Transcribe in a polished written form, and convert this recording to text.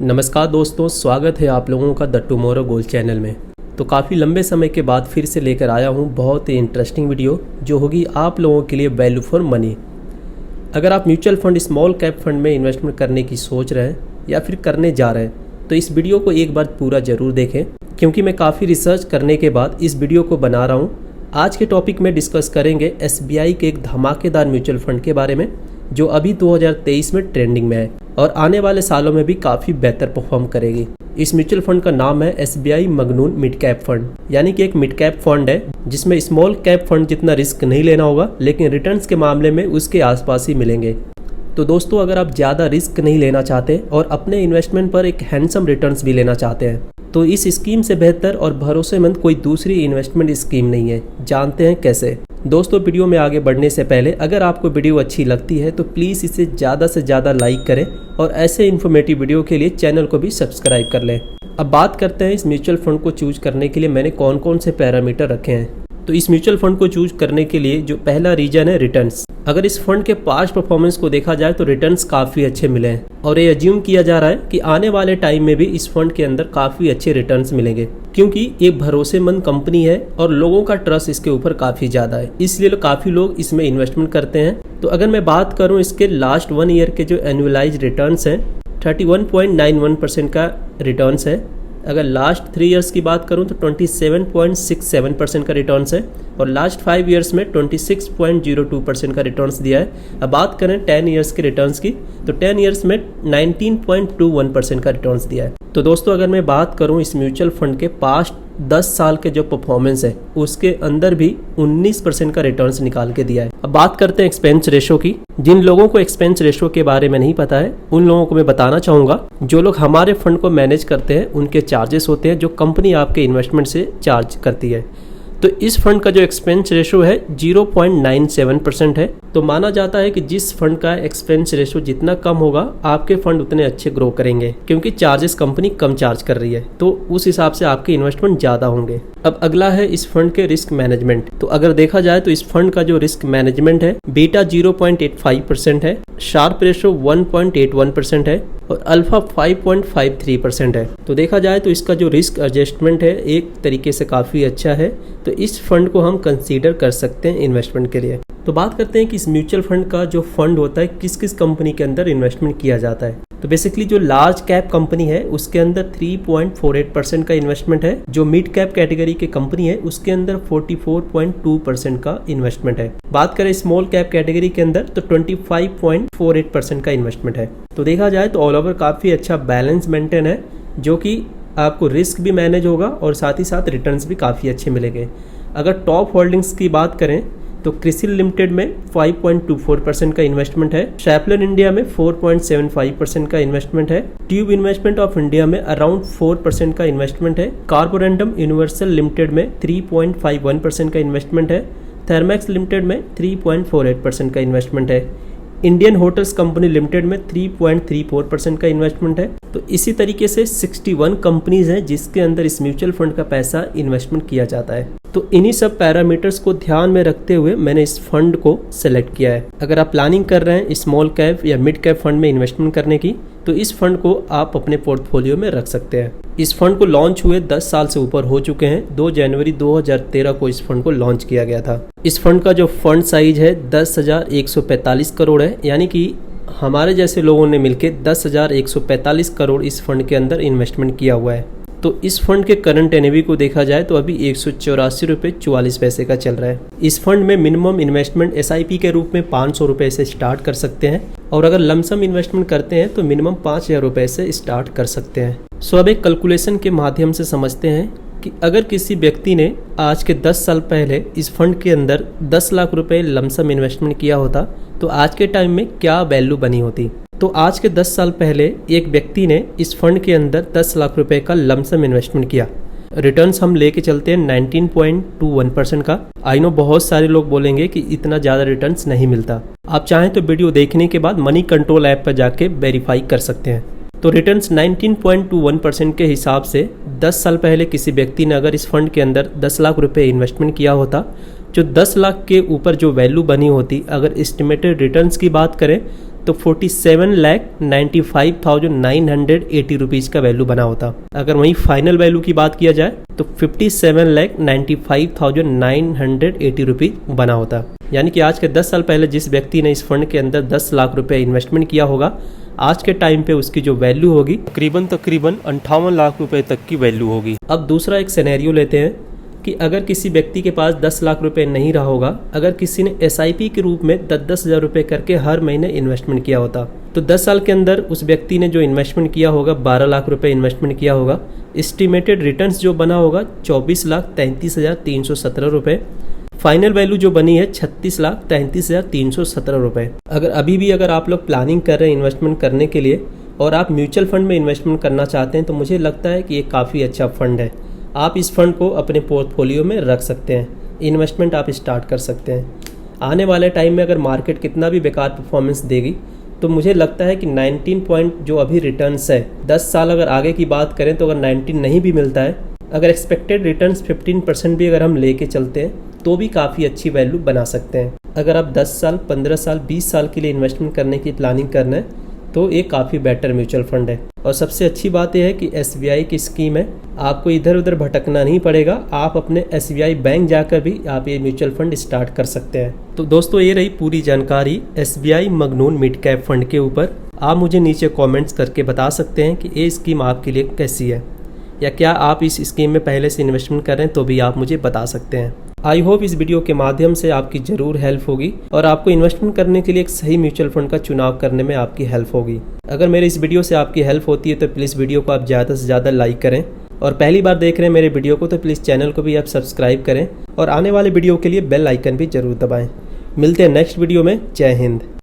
नमस्कार दोस्तों, स्वागत है आप लोगों का द टुमारो गोल चैनल में। तो काफ़ी लंबे समय के बाद फिर से लेकर आया हूँ बहुत ही इंटरेस्टिंग वीडियो जो होगी आप लोगों के लिए वैल्यू फॉर मनी। अगर आप mutual fund small cap fund में इन्वेस्टमेंट करने की सोच रहे हैं या फिर करने जा रहे हैं तो इस वीडियो को एक बार पूरा ज़रूर देखें, क्योंकि मैं काफ़ी रिसर्च करने के बाद इस वीडियो को बना रहा हूँ। आज के टॉपिक में डिस्कस करेंगे SBI के एक धमाकेदार म्यूचुअल फंड के बारे में जो अभी 2023 में ट्रेंडिंग में है और आने वाले सालों में भी काफ़ी बेहतर परफॉर्म करेगी। इस म्यूचुअल फंड का नाम है SBI मगनून मिड कैप फंड, यानी कि एक मिड कैप फंड है जिसमें स्मॉल कैप फंड जितना रिस्क नहीं लेना होगा, लेकिन रिटर्न्स के मामले में उसके आसपास ही मिलेंगे। तो दोस्तों, अगर आप ज़्यादा रिस्क नहीं लेना चाहते और अपने इन्वेस्टमेंट पर एक हैंडसम रिटर्न्स भी लेना चाहते हैं तो इस स्कीम से बेहतर और भरोसेमंद कोई दूसरी इन्वेस्टमेंट स्कीम नहीं है। जानते हैं कैसे। दोस्तों, वीडियो में आगे बढ़ने से पहले अगर आपको वीडियो अच्छी लगती है तो प्लीज़ इसे ज़्यादा से ज़्यादा लाइक करें और ऐसे इन्फॉर्मेटिव वीडियो के लिए चैनल को भी सब्सक्राइब कर लें। अब बात करते हैं इस म्यूचुअल फंड को चूज करने के लिए मैंने कौन कौन से पैरामीटर रखे हैं। तो इस म्यूचुअल फंड को चूज करने के लिए जो पहला रीजन है रिटर्न्स। अगर इस फंड के पास्ट परफॉर्मेंस को देखा जाए तो रिटर्न्स काफ़ी अच्छे मिले हैं और ये अज्यूम किया जा रहा है कि आने वाले टाइम में भी इस फंड के अंदर काफ़ी अच्छे रिटर्न्स मिलेंगे, क्योंकि ये भरोसेमंद कंपनी है और लोगों का ट्रस्ट इसके ऊपर काफ़ी ज़्यादा है, इसलिए काफ़ी लोग इसमें इन्वेस्टमेंट करते हैं। तो अगर मैं बात करूँ इसके लास्ट 1 ईयर के जो एनुअलाइज रिटर्न्स हैं 31.91% का रिटर्न्स है। अगर लास्ट 3 इयर्स की बात करूं तो 27.67% का रिटर्न्स है और लास्ट 5 इयर्स में 26.02% का रिटर्न्स दिया है। अब बात करें 10 इयर्स के रिटर्न्स की तो 10 इयर्स में 19.21% का रिटर्न्स दिया है। तो दोस्तों, अगर मैं बात करूं इस म्यूचुअल फंड के पास्ट 10 साल के जो परफॉर्मेंस है उसके अंदर भी 19% का रिटर्न्स निकाल के दिया है। अब बात करते हैं एक्सपेंस रेशो की। जिन लोगों को एक्सपेंस रेशो के बारे में नहीं पता है उन लोगों को मैं बताना चाहूँगा, जो लोग हमारे फंड को मैनेज करते हैं उनके चार्जेस होते हैं जो कंपनी आपके इन्वेस्टमेंट से चार्ज करती है। तो इस फंड का जो एक्सपेंस रेशो है 0.97% है। तो माना जाता है कि जिस फंड का एक्सपेंस रेशो जितना कम होगा आपके फंड उतने अच्छे ग्रो करेंगे, क्योंकि चार्जेस कंपनी कम चार्ज कर रही है, तो उस हिसाब से आपके इन्वेस्टमेंट ज़्यादा होंगे। अब अगला है इस फंड के रिस्क मैनेजमेंट। तो अगर देखा जाए तो इस फंड का जो रिस्क मैनेजमेंट है बीटा 0.85% है, शार्प रेशो 1.81% है और अल्फा 5.53% है। तो देखा जाए तो इसका जो रिस्क एडजस्टमेंट है एक तरीके से काफ़ी अच्छा है, तो इस फंड को हम कंसीडर कर सकते हैं इन्वेस्टमेंट के लिए। तो बात करते हैं कि इस म्यूचुअल फंड का जो फंड होता है किस किस कंपनी के अंदर इन्वेस्टमेंट किया जाता है। तो बेसिकली जो लार्ज कैप कंपनी है उसके अंदर 3.48% का इन्वेस्टमेंट है। जो मिड कैप कैटेगरी की कंपनी है उसके अंदर 44.2% का इन्वेस्टमेंट है। बात करें स्मॉल कैप कैटेगरी के अंदर तो 25.48% का इन्वेस्टमेंट है। तो देखा जाए तो ऑल ओवर काफ़ी अच्छा बैलेंस मेंटेन है, जो कि आपको रिस्क भी मैनेज होगा और साथ ही साथ रिटर्न्स भी काफ़ी अच्छे मिलेंगे। अगर टॉप होल्डिंग्स की बात करें तो क्रिसिल लिमिटेड में 5.24% का इन्वेस्टमेंट है, शैफलर इंडिया में 4.75% का इन्वेस्टमेंट है, ट्यूब इन्वेस्टमेंट ऑफ इंडिया में अराउंड 4% का इन्वेस्टमेंट है, कार्बोरेंडम यूनिवर्सल लिमिटेड में 3.51% का इन्वेस्टमेंट है, थर्मैक्स लिमिटेड में 3.48% का इन्वेस्टमेंट है, इंडियन होटल्स कंपनी लिमिटेड में 3.34% का इन्वेस्टमेंट है। तो इसी तरीके से 61 कंपनीज हैं जिसके अंदर इस म्यूचुअल फंड का पैसा इन्वेस्टमेंट किया जाता है। तो इन्हीं सब पैरामीटर्स को ध्यान में रखते हुए मैंने इस फंड को सेलेक्ट किया है। अगर आप प्लानिंग कर रहे हैं स्मॉल कैप या मिड कैप फंड में इन्वेस्टमेंट करने की तो इस फंड को आप अपने पोर्टफोलियो में रख सकते हैं। इस फंड को लॉन्च हुए 10 साल से ऊपर हो चुके हैं। 2 जनवरी 2013 को इस फंड को लॉन्च किया गया था। इस फंड का जो फंड साइज है 10,145 करोड़ है, यानी कि हमारे जैसे लोगों ने मिलकर 10,145 करोड़ इस फंड के अंदर इन्वेस्टमेंट किया हुआ है। तो इस फंड के करंट एनएवी को देखा जाए तो अभी 184 रुपये 44 पैसे का चल रहा है। इस फंड में मिनिमम इन्वेस्टमेंट SIP के रूप में 500 रुपये से स्टार्ट कर सकते हैं और अगर लमसम इन्वेस्टमेंट करते हैं तो मिनिमम 5,000 रुपये से स्टार्ट कर सकते हैं। सो अब एक कैलकुलेशन के माध्यम से समझते हैं कि अगर किसी व्यक्ति ने आज के 10 साल पहले इस फंड के अंदर 10 लाख रुपए लमसम इन्वेस्टमेंट किया होता तो आज के टाइम में क्या वैल्यू बनी होती। तो आज के 10 साल पहले एक व्यक्ति ने इस फंड के अंदर 10 लाख रुपए का लमसम इन्वेस्टमेंट किया। रिटर्न्स हम लेके चलते हैं 19.21% का। आई नो बहुत सारे लोग बोलेंगे कि इतना ज़्यादा रिटर्न्स नहीं मिलता। आप चाहें तो वीडियो देखने के बाद मनी कंट्रोल ऐप पर जाके वेरीफाई कर सकते हैं। तो रिटर्न्स 19.21% के हिसाब से 10 साल पहले किसी व्यक्ति ने अगर इस फंड के अंदर 10 लाख रुपए इन्वेस्टमेंट किया होता, जो 10 लाख के ऊपर जो वैल्यू बनी होती, अगर एस्टिमेटेड रिटर्न्स की बात करें तो 47,95,980 रुपीज़ का वैल्यू बना होता। अगर वहीं फाइनल वैल्यू की बात किया जाए तो 57,95,980 रुपीज़ बना होता। यानी कि आज के 10 साल पहले जिस व्यक्ति ने इस फंड के अंदर 10 लाख रुपए इन्वेस्टमेंट किया होगा, आज के टाइम पे उसकी जो वैल्यू होगी तकरीबन 58 लाख रुपए तक की वैल्यू होगी। अब दूसरा एक सिनेरियो लेते हैं कि अगर किसी व्यक्ति के पास 10 लाख रुपए नहीं रहा होगा, अगर किसी ने SIP के रूप में 10-10 हज़ार रुपये करके हर महीने इन्वेस्टमेंट किया होता, तो 10 साल के अंदर उस व्यक्ति ने जो इन्वेस्टमेंट किया होगा 12 लाख रुपए इन्वेस्टमेंट किया होगा। एस्टिमेटेड रिटर्न्स जो बना होगा 24,33,317 रुपये। फाइनल वैल्यू जो बनी है 36,33,317 रुपये। अगर आप लोग प्लानिंग कर रहे हैं इन्वेस्टमेंट करने के लिए और आप म्यूचुअल फंड में इन्वेस्टमेंट करना चाहते हैं, तो मुझे लगता है कि ये काफ़ी अच्छा फंड है। आप इस फंड को अपने पोर्टफोलियो में रख सकते हैं, इन्वेस्टमेंट आप स्टार्ट कर सकते हैं। आने वाले टाइम में अगर मार्केट कितना भी बेकार परफॉर्मेंस देगी, तो मुझे लगता है कि 19 पॉइंट जो अभी रिटर्न्स है, 10 साल अगर आगे की बात करें तो अगर 19 नहीं भी मिलता है, अगर एक्सपेक्टेड रिटर्न्स 15% भी अगर हम लेके चलते हैं तो भी काफ़ी अच्छी वैल्यू बना सकते हैं। अगर आप 10 साल, 15 साल, 20 साल के लिए इन्वेस्टमेंट करने की प्लानिंग करना है तो ये काफ़ी बेटर म्यूचुअल फंड है। और सबसे अच्छी बात यह है कि SBI की स्कीम है, आपको इधर उधर भटकना नहीं पड़ेगा। आप अपने SBI बैंक जाकर भी आप ये म्यूचुअल फंड स्टार्ट कर सकते हैं। तो दोस्तों, ये रही पूरी जानकारी SBI मगनून मिड कैप फंड के ऊपर। आप मुझे नीचे कमेंट्स करके बता सकते हैं कि ये स्कीम आपके लिए कैसी है, या क्या आप इस स्कीम में पहले से इन्वेस्टमेंट कर रहे हैं, तो भी आप मुझे बता सकते हैं। आई होप इस वीडियो के माध्यम से आपकी ज़रूर हेल्प होगी और आपको इन्वेस्टमेंट करने के लिए एक सही म्यूचुअल फंड का चुनाव करने में आपकी हेल्प होगी। अगर मेरे इस वीडियो से आपकी हेल्प होती है तो प्लीज़ वीडियो को आप ज़्यादा से ज़्यादा लाइक करें, और पहली बार देख रहे हैं मेरे वीडियो को तो प्लीज़ चैनल को भी आप सब्सक्राइब करें, और आने वाले वीडियो के लिए बेल आइकन भी ज़रूर दबाएँ। मिलते हैं नेक्स्ट वीडियो में। जय हिंद।